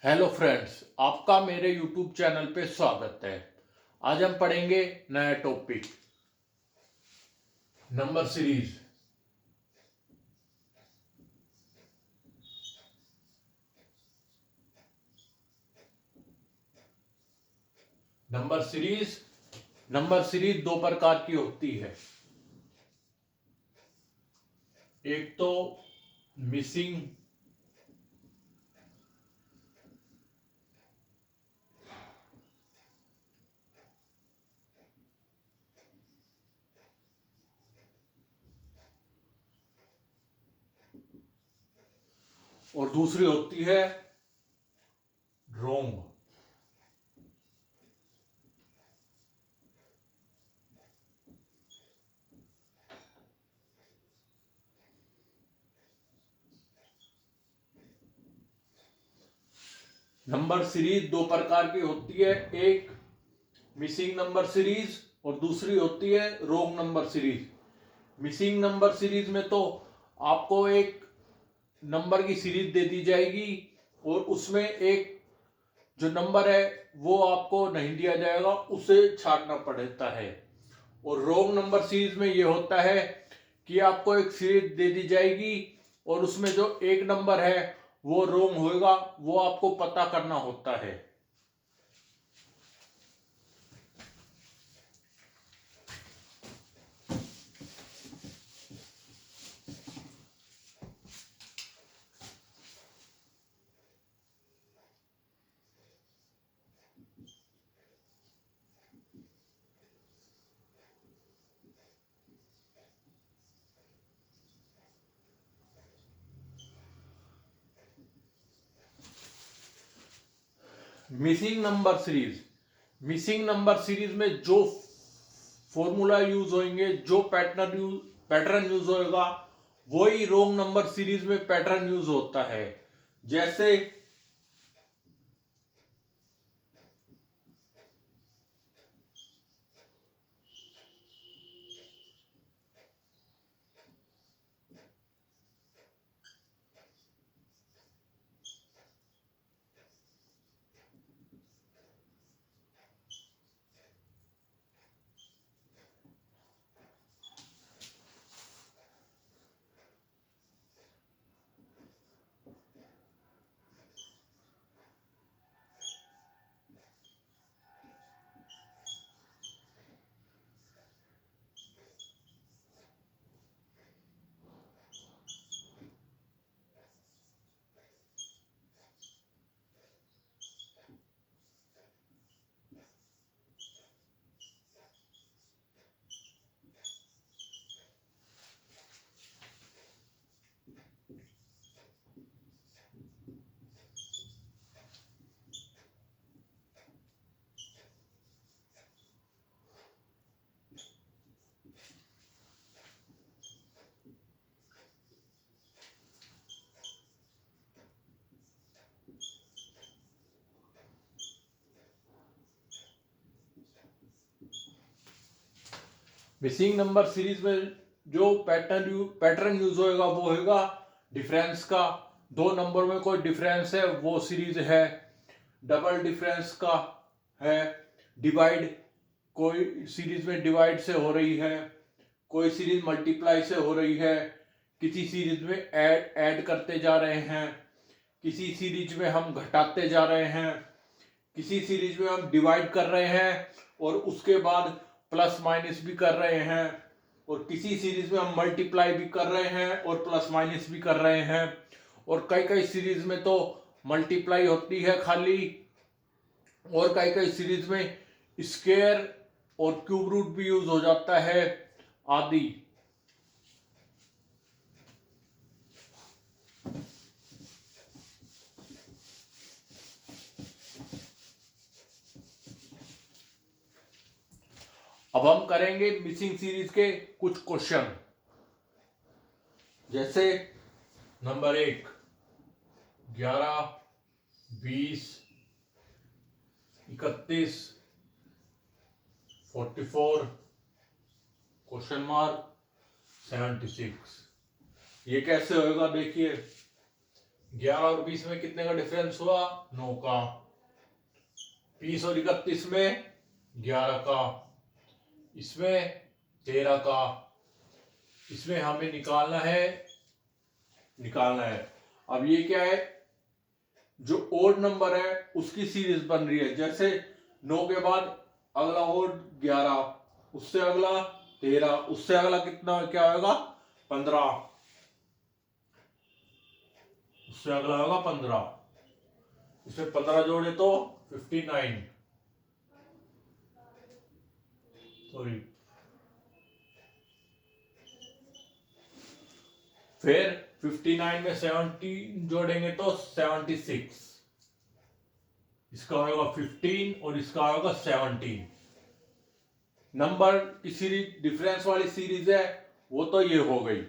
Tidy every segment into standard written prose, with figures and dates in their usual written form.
Hello friends, आपका मेरे YouTube channel पे स्वागत है। आज हम पढ़ेंगे नया topic number series. Number series दो प्रकार की होती है। एक तो मिसिंग और दूसरी होती है रोंग। नंबर सीरीज दो प्रकार की होती है, एक मिसिंग नंबर सीरीज और दूसरी होती है wrong number series. Missing number series में तो आपको एक नंबर की सीरीज दे दी जाएगी और उसमें एक जो नंबर है वो आपको नहीं दिया जाएगा, उसे छांटना पड़ता है। और रोंग नंबर सीरीज में ये होता है कि आपको एक सीरीज दे दी जाएगी और उसमें जो एक नंबर है वो रोंग होगा, वो आपको पता करना होता है। मिसिंग नंबर सीरीज में जो फॉर्मूला यूज होंगे, जो पैटर्न यूज होगा, वही रोंग नंबर सीरीज में पैटर्न यूज होता है। जैसे मिसिंग नंबर सीरीज में जो पैटर्न यूज होएगा वो होगा डिफरेंस का। दो नंबर में कोई डिफरेंस है वो सीरीज है। डबल डिफरेंस का है। डिवाइड, कोई सीरीज में डिवाइड से हो रही है, कोई सीरीज मल्टीप्लाई से हो रही है, किसी सीरीज में ऐड करते जा रहे हैं, किसी सीरीज में हम घटाते जा रहे हैं, किसी सीरीज में हम डिवाइड कर रहे हैं और उसके बाद प्लस माइनस भी कर रहे हैं, और किसी सीरीज में हम मल्टीप्लाई भी कर रहे हैं और प्लस माइनस भी कर रहे हैं। और कई कई सीरीज में तो मल्टीप्लाई होती है खाली, और कई कई सीरीज में स्क्वायर और क्यूब रूट भी यूज हो जाता है आदि। अब हम करेंगे मिसिंग सीरीज के कुछ क्वेश्चन। जैसे नंबर 1, 11, 20, 31, 44, क्वेश्चन मार्क 76। ये कैसे होगा देखिए। 11 और 20 में कितने का डिफरेंस हुआ? 9 का। 20 और 31 में 11 का। इसमें 13 का। इसमें हमें निकालना है। अब ये क्या है, जो ओड नंबर है उसकी सीरीज बन रही है। जैसे 9 के बाद अगला ओड 11, उससे अगला 13, उससे अगला कितना क्या होगा? 15, उससे अगला होगा 15। इसमें 15 जोड़े तो 59, सॉरी। फिर 59 में 17 जोड़ेंगे तो 76। इसका होगा 15 और इसका होगा 17। नंबर की सीरीज डिफरेंस वाली सीरीज है वो तो ये हो गई।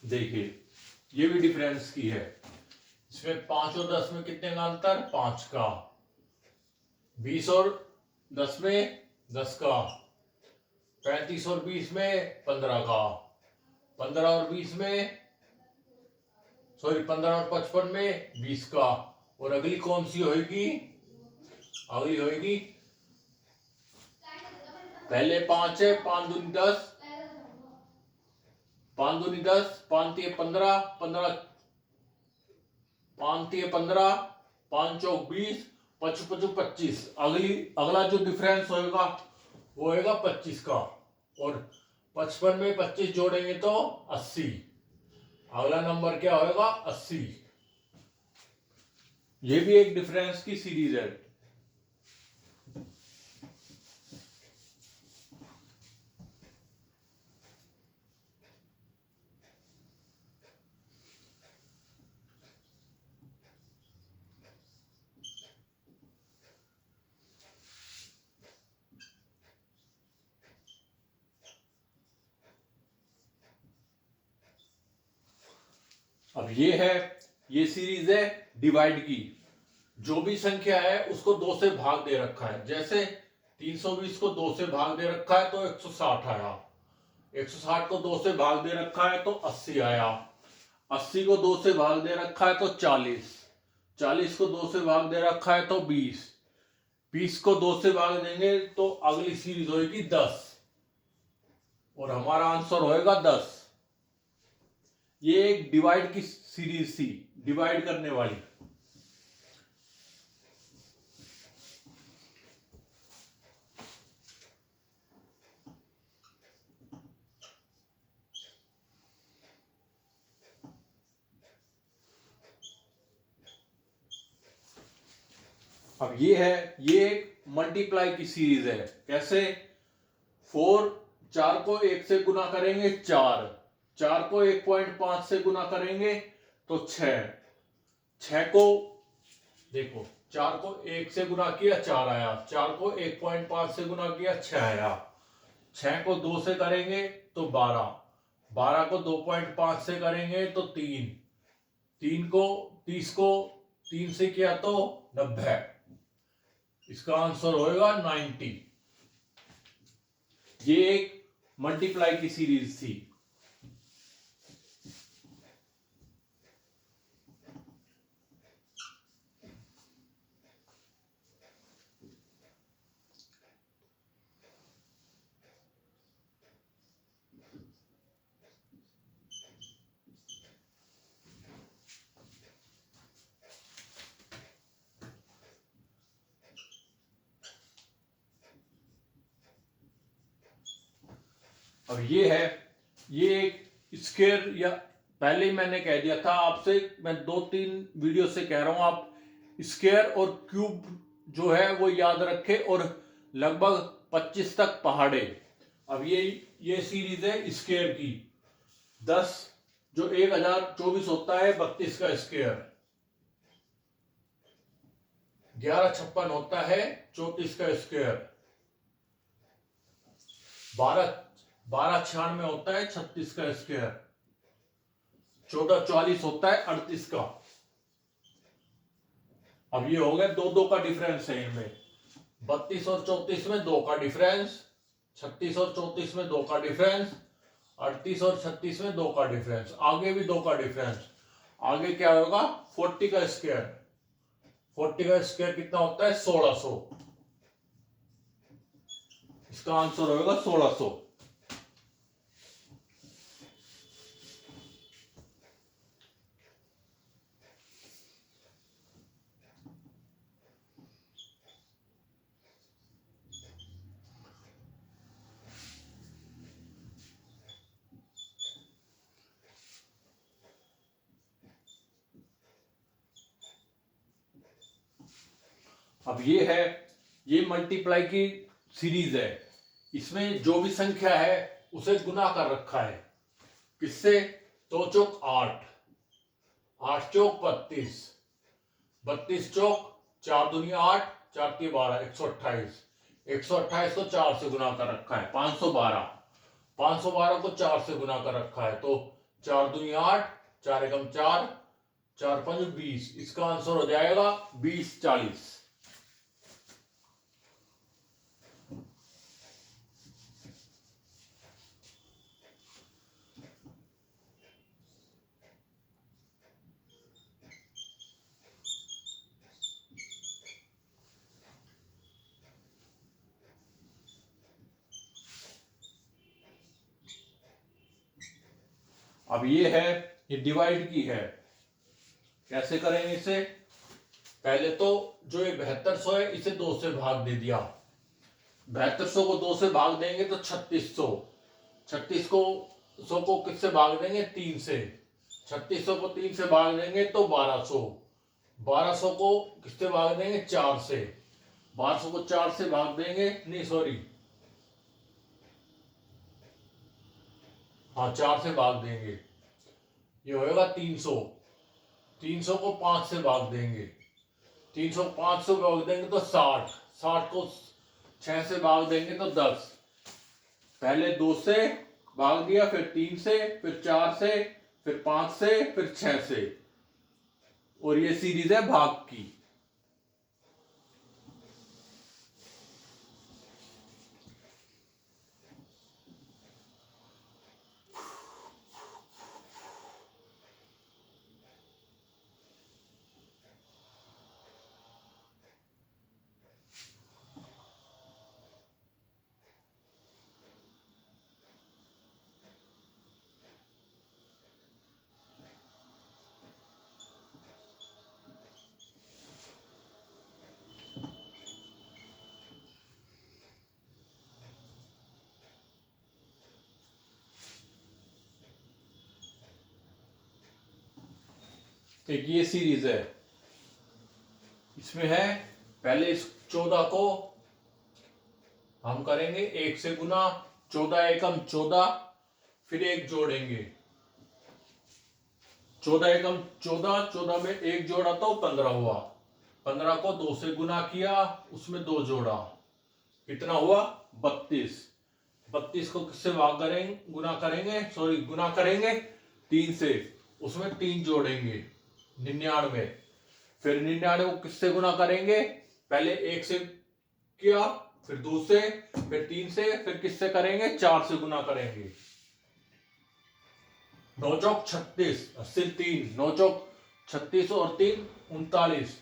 देखिए ये भी डिफरेंस की है। इसमें 5 और 10 में कितने का अंतर? 5 का। 20 और 10 में 10 का। 35 और 20 में 15 का। 15 और 20 में, सॉरी 15 और 55 में 20 का। और अगली कौन सी होगी? अगली होगी, पहले 5 है, 5 दूनी 10, 5 दूनी 10, 5 तिये 15, 15 5 तिये 15, 5 चौक 20, 5 5 25। अगला जो डिफरेंस होगा वो होगा 25 का। और 55 में 25 जोड़ेंगे तो 80। अगला नंबर क्या होगा? 80। ये भी एक डिफरेंस की सीरीज है। अब ये सीरीज है डिवाइड की। जो भी संख्या है उसको 2 से भाग दे रखा है। जैसे 320 को 2 से भाग दे रखा है तो 160 आया। 160 को 2 से भाग दे रखा है तो 80 आया। 80 को 2 से भाग दे रखा है तो 40। 40 को 2 से भाग दे रखा है तो 20। 20 को 2 से भाग देंगे तो अगली सीरीज होगी 10 और हमारा आंसर होएगा 10। ये एक डिवाइड की सीरीज थी, डिवाइड करने वाली। अब ये एक मल्टीप्लाई की सीरीज है। कैसे? 4 को 1 से गुना करेंगे 4, 4 को 1.5 से गुना करेंगे तो 6, 6 को देखो 4 को 1 से गुना किया 4 आया, 4 को 1.5 से गुना किया 6 आया, 6 को 2 से करेंगे तो 12, 12 को 2.5 से करेंगे तो 3, 30 को 3 से किया तो 90। इसका आंसर होएगा 90। ये एक मल्टीप्लाई की सीरीज थी। अब ये एक स्क्वायर, या पहले ही मैंने कह दिया था आपसे, मैं 2-3 वीडियो से कह रहा हूं आप स्क्वायर और क्यूब जो है वो याद रखे और लगभग 25 तक पहाड़े। अब ये सीरीज है स्क्वायर की। 10 जो 1024 होता है 32 का स्क्वायर। 1156 होता है 34 का स्क्वायर। 12 1296 होता है 36 का स्क्वायर, 1444 होता है 38 का। अब ये हो गया दो दो का डिफरेंस है इनमें, 32 और 34 में 2 का डिफरेंस, 36 और 34 में 2 का डिफरेंस, 38 और 36 में 2 का डिफरेंस, आगे भी 2 का डिफरेंस। आगे क्या होगा 40 का स्क्वायर, 40 का स्क्वायर कितना होता है 1600, इसका आंसर होगा 1600। अब ये है, ये मल्टीप्लाई की सीरीज है, इसमें जो भी संख्या है उसे गुना कर रखा है, किससे, 2 चौक 8, 8 चौक 32, 32 चौक 4 दूनी 8, 4 की 12, 128, 128 को 4 से गुना कर रखा है 512, 512 को 4 से गुना कर रखा है, तो 4 दूनी 8, 4 एकम 4, 4 5 20, इसका आंसर हो जाएगा 2040। अब ये है, ये डिवाइड की है, कैसे करेंगे इसे, पहले तो जो ये 7200 है इसे 2 से भाग दे दिया, 7200 को 2 से भाग देंगे तो 3600, 36 को 100 को किससे भाग देंगे 3 से, 3600 को 3 से भाग देंगे तो 1200, 1200 को किससे भाग देंगे 4 से, 1200 को 4 से भाग देंगे, नहीं सॉरी, हाँ 4 से भाग देंगे, ये होएगा 300, 300 को 5 से भाग देंगे, 300 को 5 से भाग देंगे तो 60, 60 को 6 से भाग देंगे तो 10, पहले 2 से भाग दिया, फिर 3 से, फिर 4 से, फिर 5 से, फिर 6 से, और ये सीरीज है भाग की। एक ये सीरीज है, इसमें है, पहले इस 14 को हम करेंगे 1 से गुना, 14 एकम 14, फिर 1 जोड़ेंगे, 14 एकम 14, 14 में 1 जोड़ा तो 15 हुआ, 15 को 2 से गुना किया, उसमें 2 जोड़ा, कितना हुआ 32, 32 को किससे भाग करेंगे, गुना करेंगे, सॉरी गुना करेंगे 3 से, उसमें 3 जोड़ेंगे 99, फिर 99 को किससे गुना करेंगे, पहले 1 से किया, फिर 2 से, फिर 3 से, फिर किससे करेंगे 4 से गुना करेंगे, 9 चौक 36, 80 3, 9 चौक 36 और 3 39,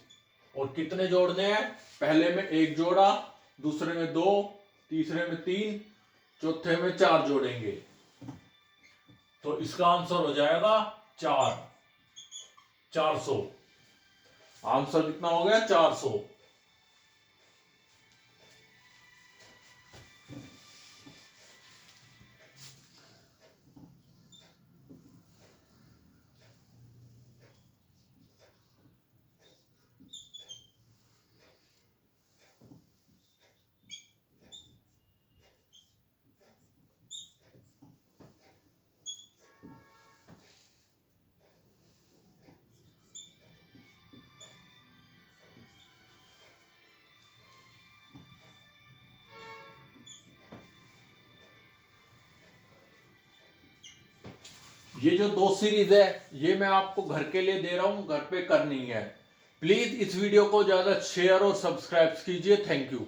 और कितने जोड़ने हैं, पहले में 1 जोड़ा, दूसरे में 2, तीसरे में 3, चौथे में 4 जोड़ेंगे, तो इसका आंसर हो जाएगा 400, आंसर कितना हो गया 400। ये जो 2 सीरीज है ये मैं आपको घर के लिए दे रहा हूं, घर पे करनी है। प्लीज इस वीडियो को ज्यादा शेयर और सब्सक्राइब कीजिए। Thank you.